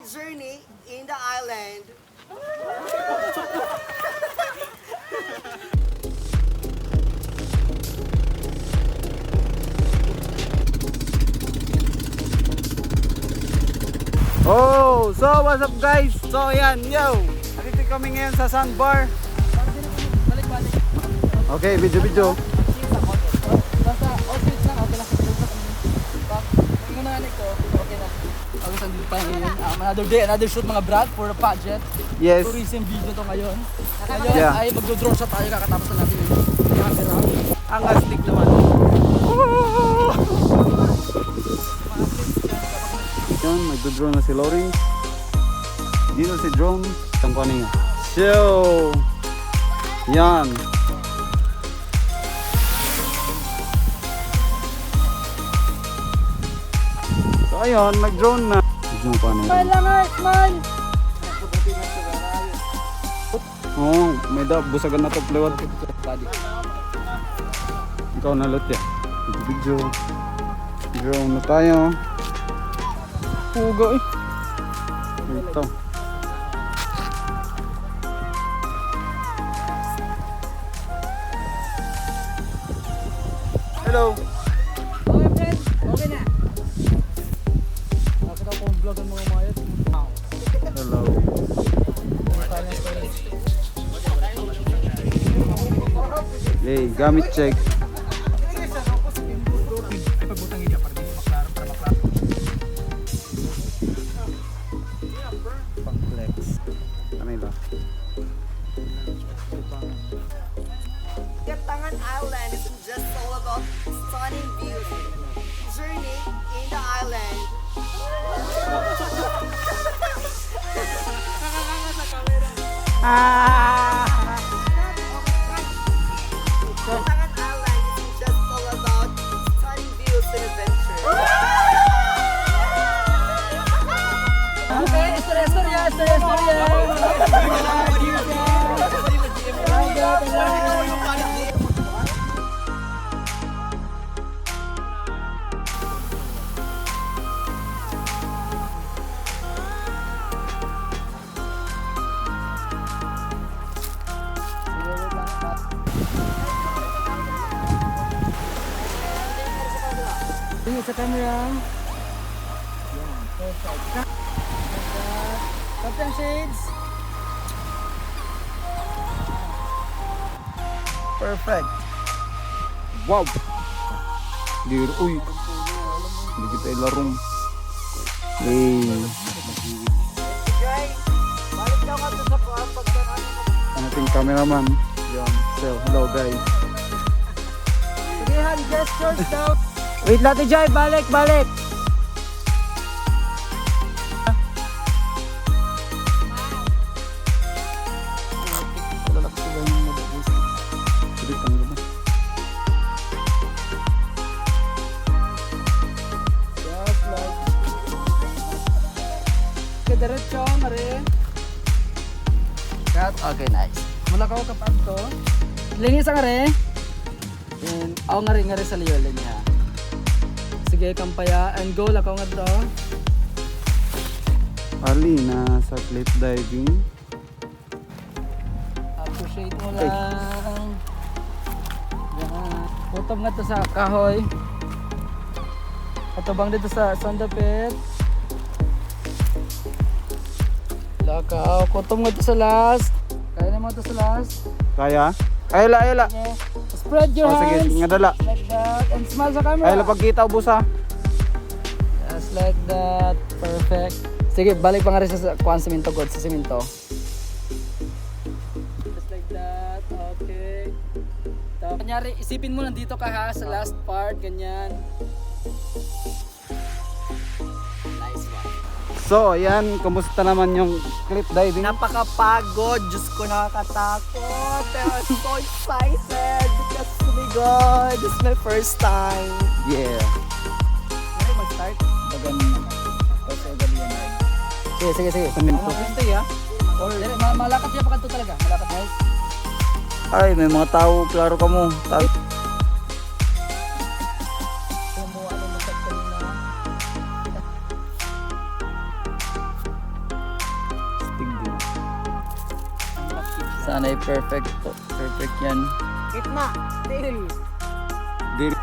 journey in the island. Oh, so what's up guys? So yan, yo. Nandito kami ngayon sa sandbar. Balik-balik. Okay, video. Basta outfit lang, okay lang. Yung nanganik ko, okay na. Ako sa pa ngayon. Another day, another shoot mga brad for a pageant. Yes. Tourism video to ngayon. Ngayon Yeah. ay magdo-drone shot tayo, kakatapos na natin yung camera. Ang astig naman. Yan, magdo-drone na si Lawrence. Dito si drone. Ang paning. So, yan. So ayun, nag-drone na. Drone pa na. Smile! Oh, may busagan na to plewat. Ikaw na lot ya. Video. Drone na tayo. Puga eh. Ito. Hello. Okay friend, okay na. Nakita ko ang vlog ng mga mayat. Hello. Hey, gamit check. Complex. Kanila. Gatangan Island isn't just all about stunning views. Journey in the island. Gatangan Island isn't just all about stunning views and adventure. Okay, tingin sa camera. Captain Shades. Perfect. Wow. Dir, uy. Hindi kita ilarong. Hey. Jay, balik daw ka to sa pagtangan mo. Ang ating cameraman. Yan. So, hello guys. Sige, hand gestures daw. Wait natin, Jai. Balik. Just like... Okay, diretso, mare. Cut. Okay, nice. Mula ka ko kapag to. Linis ang are. And ako ngari sa liyo niya. Sige, kampaya and go lakaw nga to. Ali na sa cliff diving. Appreciate mo lang. Yan. Kutob nga to sa kahoy. Katubang dito sa sandapit. Lakaw. Kutob nga to sa last. Kaya naman to sa last. Kaya? Ayala. Okay. Spread your Oh, sige, hands. nga dala. Like that. And smile sa camera. Ayala pagkita ubos ha. Just like that. Perfect. Sige, balik pa nga rin sa kuhan siminto, God. Sa siminto. Just like that. Okay. Tapos, kanyari, isipin mo nandito ka ha sa last part. Ganyan. Nice one. So, ayan. Kumusta naman yung cliff diving? Napakapagod, Diyos ko nakakatakot. Pero I'm so excited because oh my God, this is my first time. Yeah. Kaya mag-start. Bagan. Kasi ganyan na. Sige. Siminto. Stay ha. Or, malakat niya pa kanto talaga. Malakat guys. Ay, may mga tao. Klaro ka mo. Sana'y perfect po. Perfect yan. Gitna. Tail. Diri.